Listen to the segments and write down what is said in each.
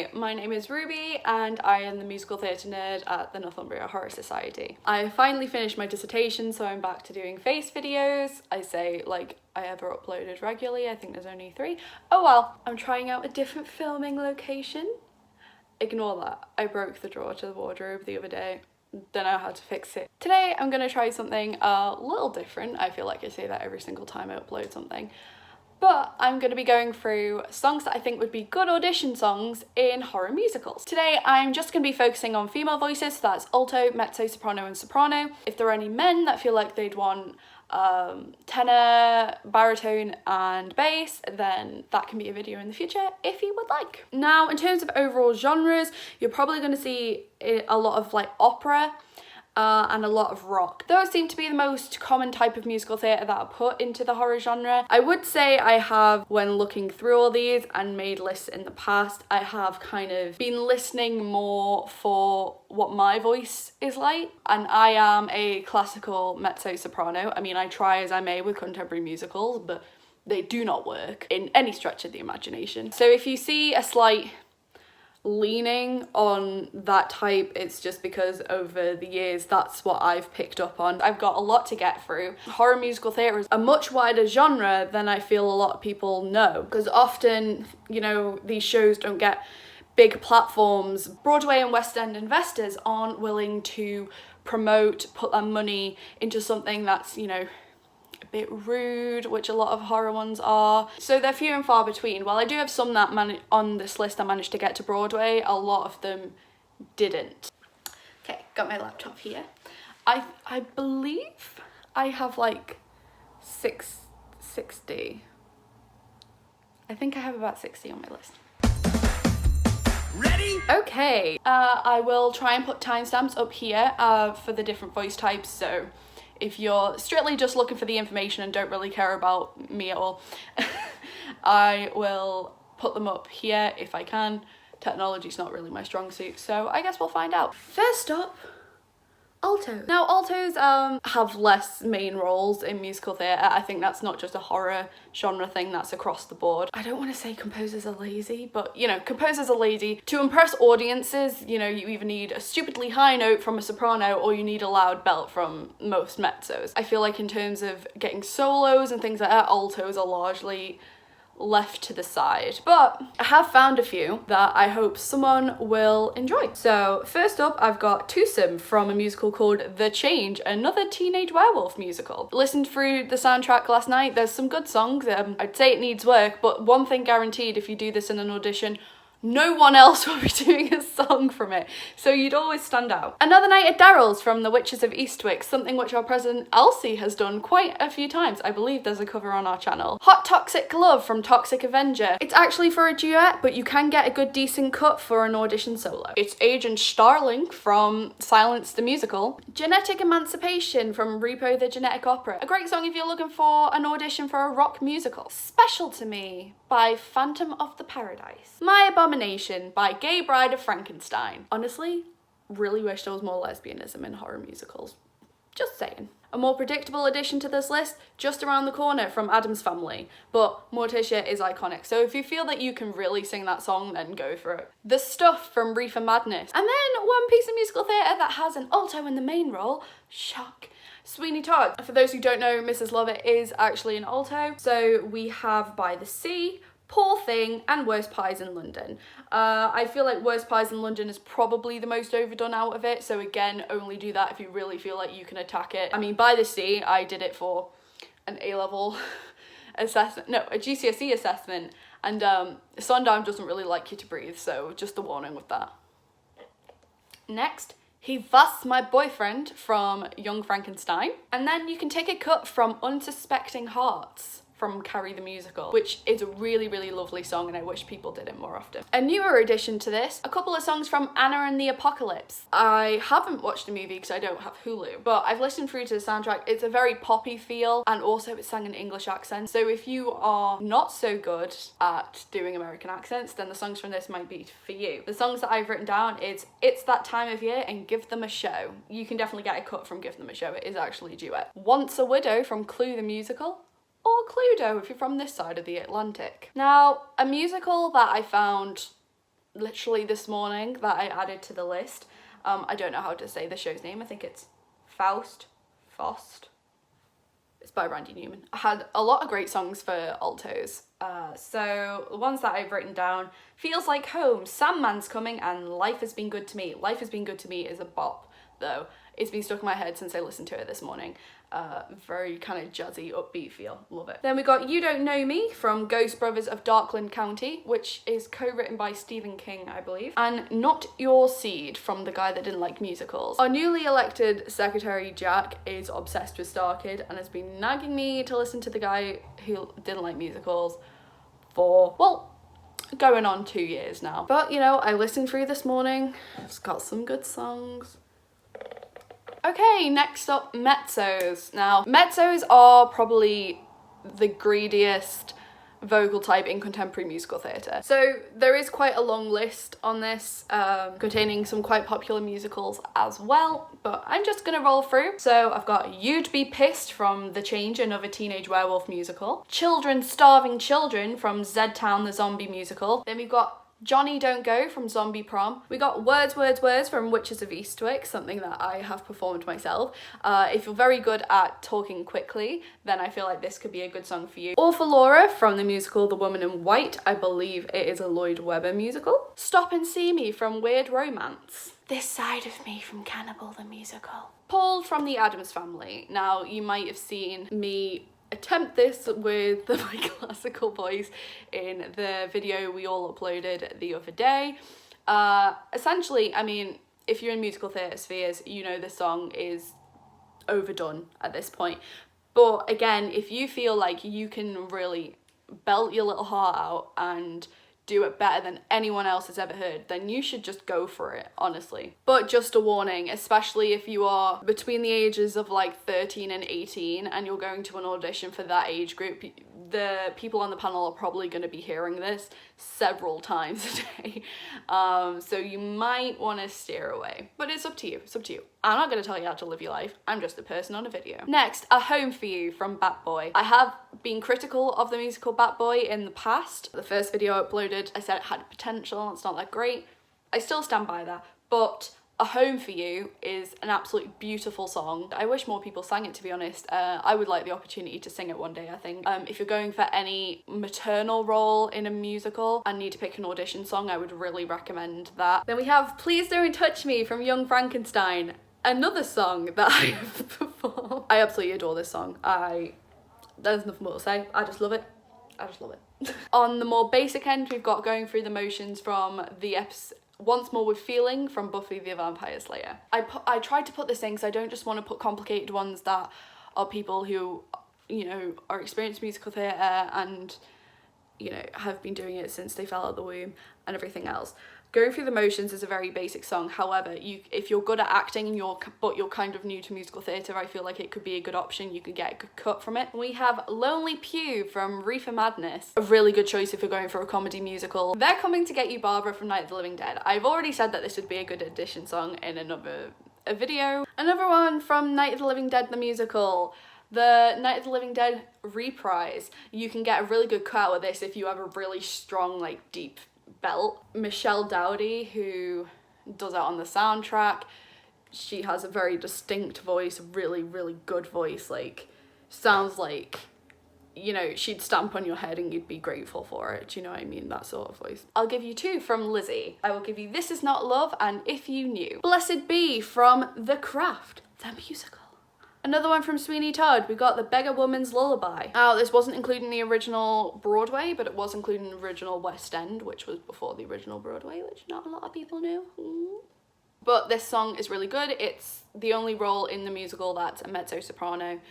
Hi, my name is Ruby and I am the musical theatre nerd at the Northumbria Horror Society. I finally finished my dissertation, so I'm back to doing face videos. I say like I ever uploaded regularly, I think there's only 3. Oh well, I'm trying out a different filming location. Ignore that, I broke the drawer to the wardrobe the other day. Don't know how to fix it. Today I'm gonna try something a little different. I feel like I say that every single time I upload something. But I'm going to be going through songs that I think would be good audition songs in horror musicals. Today I'm just going to be focusing on female voices, so that's alto, mezzo, soprano and soprano. If there are any men that feel like they'd want tenor, baritone and bass, then that can be a video in the future if you would like. Now in terms of overall genres, you're probably going to see a lot of like opera, and a lot of rock. Those seem to be the most common type of musical theatre that are put into the horror genre. I would say I have, when looking through all these and made lists in the past, I have kind of been listening more for what my voice is like, and I am a classical mezzo soprano. I mean, I try as I may with contemporary musicals, but they do not work in any stretch of the imagination. So if you see a slight leaning on that type, it's just because over the years that's what I've picked up on. I've got a lot to get through. Horror musical theatre is a much wider genre than I feel a lot of people know, because often, you know, these shows don't get big platforms. Broadway and West End investors aren't willing to put their money into something that's, you know, a bit rude, which a lot of horror ones are. So they're few and far between. While I do have some that on this list that managed to get to Broadway, a lot of them didn't. Okay, got my laptop here. I believe I have like 60. I think I have about 60 on my list. Ready? Okay, I will try and put timestamps up here for the different voice types, so if you're strictly just looking for the information and don't really care about me at all, I will put them up here if I can. Technology's not really my strong suit, so I guess we'll find out. First up, alto. Now altos have less main roles in musical theatre. I think that's not just a horror genre thing, that's across the board. I don't want to say composers are lazy, but you know, composers are lazy. To impress audiences, you know, you either need a stupidly high note from a soprano or you need a loud belt from most mezzos. I feel like in terms of getting solos and things like that, altos are largely left to the side, but I have found a few that I hope someone will enjoy. So first up, I've got Twosome from a musical called The Change, another teenage werewolf musical. Listened through the soundtrack last night. There's some good songs. I'd say it needs work, but one thing guaranteed, if you do this in an audition, no one else will be doing a song from it, so you'd always stand out. Another Night at Daryl's from The Witches of Eastwick, something which our president Elsie has done quite a few times. I believe there's a cover on our channel. Hot Toxic Love from Toxic Avenger. It's actually for a duet, but you can get a good decent cut for an audition solo. It's Agent Starling from Silence the Musical. Genetic Emancipation from Repo the Genetic Opera. A great song if you're looking for an audition for a rock musical. Special to Me by Phantom of the Paradise. My Abomination by Gay Bride of Frankenstein. Honestly, really wish there was more lesbianism in horror musicals. Just saying. A more predictable addition to this list, Just Around the Corner from Addams Family, but Morticia is iconic, so if you feel that you can really sing that song, then go for it. The Stuff from Reefer Madness. And then one piece of musical theatre that has an alto in the main role, shock, Sweeney Todd. For those who don't know, Mrs. Lovett is actually an alto. So we have By the Sea, Poor Thing, and Worst Pies in London. I feel like Worst Pies in London is probably the most overdone out of it, so again, only do that if you really feel like you can attack it. I mean, By the Sea, I did it for an A-level assessment, no, a GCSE assessment, and Sondheim doesn't really like you to breathe, so just a warning with that. Next, He Was My Boyfriend from Young Frankenstein. And then you can take a cut from Unsuspecting Hearts from Carrie the Musical, which is a really, really lovely song and I wish people did it more often. A newer addition to this, a couple of songs from Anna and the Apocalypse. I haven't watched the movie because I don't have Hulu, but I've listened through to the soundtrack. It's a very poppy feel and also it's sang in English accent. So if you are not so good at doing American accents, then the songs from this might be for you. The songs that I've written down is It's That Time of Year and Give Them a Show. You can definitely get a cut from Give Them a Show. It is actually a duet. Once a Widow from Clue the Musical, or Cluedo if you're from this side of the Atlantic. Now, a musical that I found literally this morning that I added to the list. I don't know how to say the show's name. I think it's Faust. It's by Randy Newman. I had a lot of great songs for altos. So the ones that I've written down: Feels Like Home, Sandman's Coming, and Life Has Been Good to Me. Life Has Been Good to Me is a bop, though. It's been stuck in my head since I listened to it this morning. Very kind of jazzy, upbeat feel. Love it. Then we got You Don't Know Me from Ghost Brothers of Darkland County, which is co-written by Stephen King, I believe. And Not Your Seed from the guy that didn't like musicals. Our newly elected secretary, Jack, is obsessed with Star Kid and has been nagging me to listen to the guy who didn't like musicals for, well, going on 2 years now. But, you know, I listened through this morning. It's got some good songs. Okay, next up, mezzos. Now, mezzos are probably the greediest vocal type in contemporary musical theatre. So there is quite a long list on this, containing some quite popular musicals as well, but I'm just gonna roll through. So I've got You'd Be Pissed from The Change, another teenage werewolf musical. Children Starving Children from Z-Town, the zombie musical. Then we've got Johnny Don't Go from Zombie Prom. We got Words, Words, Words from Witches of Eastwick, something that I have performed myself. If you're very good at talking quickly, then I feel like this could be a good song for you. All for Laura from the musical The Woman in White. I believe it is a Lloyd Webber musical. Stop and See Me from Weird Romance. This Side of Me from Cannibal the Musical. Paul from The Addams Family. Now, you might have seen me attempt this with my classical voice in the video we all uploaded the other day. Essentially, I mean, if you're in musical theatre spheres, you know this song is overdone at this point. But again, if you feel like you can really belt your little heart out and do it better than anyone else has ever heard, then you should just go for it, honestly. But just a warning, especially if you are between the ages of like 13 and 18 and you're going to an audition for that age group, the people on the panel are probably going to be hearing this several times a day. So you might want to steer away, but it's up to you. It's up to you. I'm not going to tell you how to live your life. I'm just a person on a video. Next, A Home for You from Bat Boy. I have been critical of the musical Bat Boy in the past. The first video I uploaded, I said it had potential. It's not that great. I still stand by that, but A Home for You is an absolutely beautiful song. I wish more people sang it, to be honest. I would like the opportunity to sing it one day, I think. If you're going for any maternal role in a musical and need to pick an audition song, I would really recommend that. Then we have Please Don't Touch Me from Young Frankenstein. Another song that I have performed. I absolutely adore this song. There's nothing more to say. I just love it. I just love it. On the more basic end, we've got Going Through the Motions from the episode Once More with Feeling from Buffy the Vampire Slayer. I tried to put this in because I don't just want to put complicated ones that are people who, you know, are experienced musical theatre and, you know, have been doing it since they fell out of the womb and everything else. Going Through the Motions is a very basic song. However, if you're good at acting and you're kind of new to musical theatre, I feel like it could be a good option. You could get a good cut from it. We have Lonely Pew from Reefer Madness. A really good choice if you're going for a comedy musical. They're Coming to Get You, Barbara from Night of the Living Dead. I've already said that this would be a good audition song in a video. Another one from Night of the Living Dead the musical. The Night of the Living Dead reprise. You can get a really good cut out of this if you have a really strong, like, deep belt. Michelle Dowdy, who does it on the soundtrack, she has a very distinct voice, really, really good voice, like, sounds like, you know, she'd stamp on your head and you'd be grateful for it. Do you know what I mean? That sort of voice. I'll give you two from Lizzie. I will give you This Is Not Love and If You Knew. Blessed Be from The Craft, the musical. Another one from Sweeney Todd, we got The Beggar Woman's Lullaby. Now, this wasn't included in the original Broadway, but it was included in the original West End, which was before the original Broadway, which not a lot of people knew. But this song is really good. It's the only role in the musical that's a mezzo-soprano, and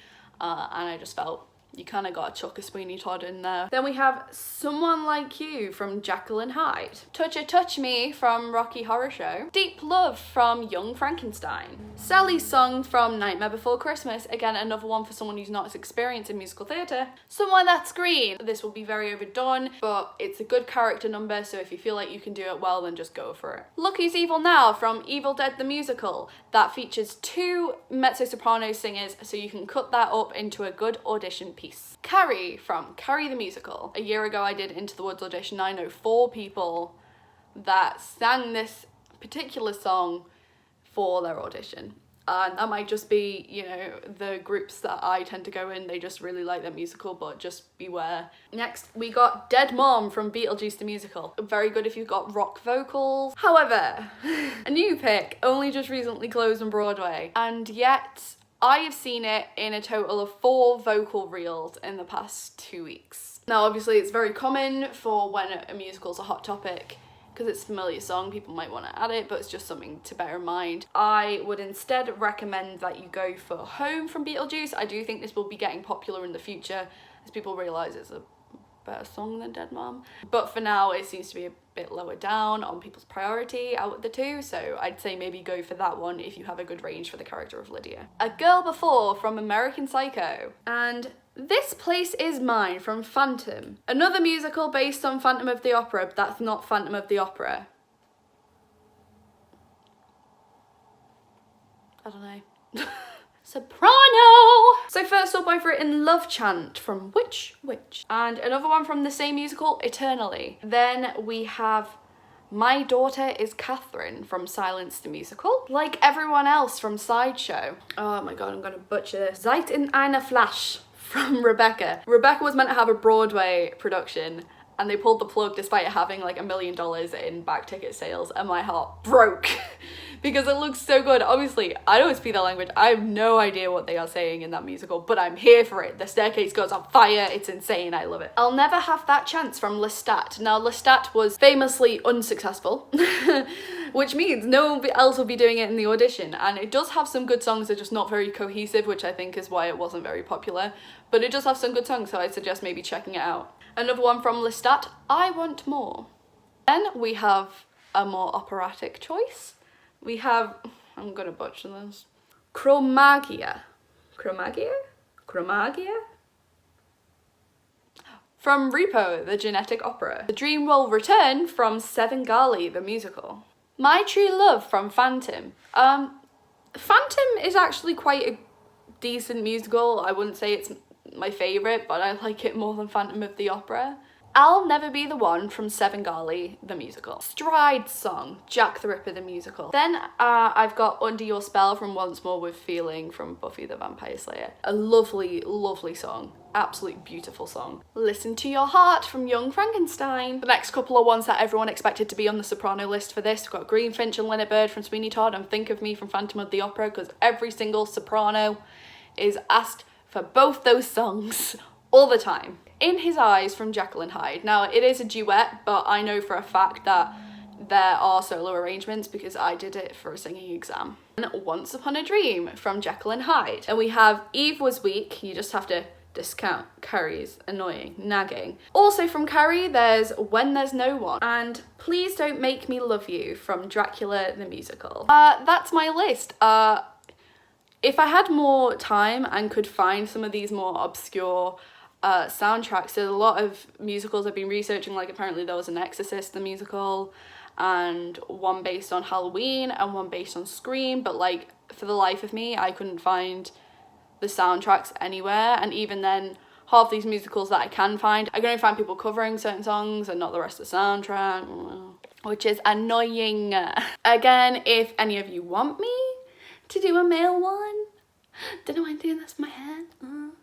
I just felt you kind of got to chuck a Sweeney Todd in there. Then we have Someone Like You from Jekyll and Hyde. Touch Me from Rocky Horror Show. Deep Love from Young Frankenstein. Sally's Song from Nightmare Before Christmas. Again, another one for someone who's not as experienced in musical theatre. Somewhere That's Green. This will be very overdone, but it's a good character number, so if you feel like you can do it well, then just go for it. Look Who's Evil Now from Evil Dead the Musical. That features two mezzo-soprano singers, so you can cut that up into a good audition piece. Carrie from Carrie the Musical. A year ago I did Into the Woods audition. I know 4 people that sang this particular song for their audition. And that might just be, you know, the groups that I tend to go in, they just really like that musical, but just beware. Next, we got Dead Mom from Beetlejuice the Musical. Very good if you've got rock vocals. However, a new pick, only just recently closed on Broadway, and yet I have seen it in a total of 4 vocal reels in the past 2 weeks. Now, obviously, it's very common for when a musical's a hot topic, because it's a familiar song, people might want to add it, but it's just something to bear in mind. I would instead recommend that you go for Home from Beetlejuice. I do think this will be getting popular in the future as people realise it's a better song than Dead Mom. But for now, it seems to be a bit lower down on people's priority out of the two, so I'd say maybe go for that one if you have a good range for the character of Lydia. A Girl Before from American Psycho. And This Place Is Mine from Phantom. Another musical based on Phantom of the Opera, but that's not Phantom of the Opera. I don't know. Soprano! So first up, I've written Love Chant from Which Witch? And another one from the same musical, Eternally. Then we have My Daughter is Catherine from Silence the Musical. Like everyone else from Sideshow. Oh my god, I'm gonna butcher this. Zeit in einer Flash from Rebecca. Rebecca was meant to have a Broadway production and they pulled the plug despite having like $1 million in back ticket sales, and my heart broke because it looks so good. Obviously, I don't speak that language. I have no idea what they are saying in that musical, but I'm here for it. The staircase goes on fire. It's insane. I love it. I'll Never Have That Chance from Lestat. Now, Lestat was famously unsuccessful, which means no one else will be doing it in the audition. And it does have some good songs. They're just not very cohesive, which I think is why it wasn't very popular. But it does have some good songs, so I'd suggest maybe checking it out. Another one from Lestat, I Want More. Then we have a more operatic choice. We have, I'm gonna butcher this, Chromagia. Chromagia? Chromagia? From Repo, the Genetic Opera. The Dream Will Return from Svengali, the musical. My True Love from Phantom. Phantom is actually quite a decent musical. I wouldn't say it's my favourite, but I like it more than Phantom of the Opera. I'll Never Be the One from Svengali, the musical. Stride Song, Jack the Ripper, the musical. Then I've got Under Your Spell from Once More with Feeling from Buffy the Vampire Slayer. A lovely, lovely song. Absolutely beautiful song. Listen to Your Heart from Young Frankenstein. The next couple are ones that everyone expected to be on the Soprano list for this. We've got Greenfinch and Linnet Bird from Sweeney Todd and Think of Me from Phantom of the Opera, because every single soprano is asked for both those songs all the time. In His Eyes from Jekyll and Hyde. Now, it is a duet, but I know for a fact that there are solo arrangements because I did it for a singing exam. And Once Upon a Dream from Jekyll and Hyde. And we have Eve Was Weak. You just have to discount Carrie's annoying nagging. Also from Carrie, there's When There's No One and Please Don't Make Me Love You from Dracula the Musical. That's my list. If I had more time and could find some of these more obscure soundtracks, there's a lot of musicals I've been researching, like apparently there was an Exorcist the musical and one based on Halloween and one based on Scream, but like for the life of me I couldn't find the soundtracks anywhere, and even then half these musicals that I can find, I can only find people covering certain songs and not the rest of the soundtrack, which is annoying. Again, if any of you want me to do a male one, don't know why I'm doing this with my hand.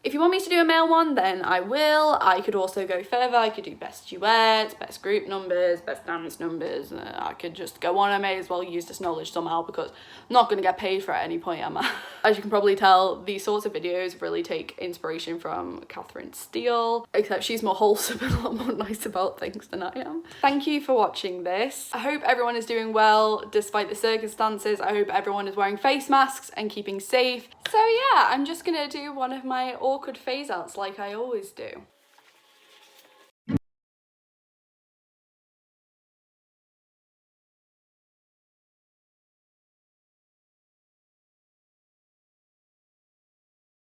If you want me to do a male one, then I will. I could also go further. I could do best duets, best group numbers, best dance numbers. I could just go on. I may as well use this knowledge somehow because I'm not going to get paid for it at any point, am I? As you can probably tell, these sorts of videos really take inspiration from Catherine Steele, except she's more wholesome and a lot more nice about things than I am. Thank you for watching this. I hope everyone is doing well despite the circumstances. I hope everyone is wearing face masks and keeping safe. So yeah, I'm just gonna do one of my awkward phase outs like I always do.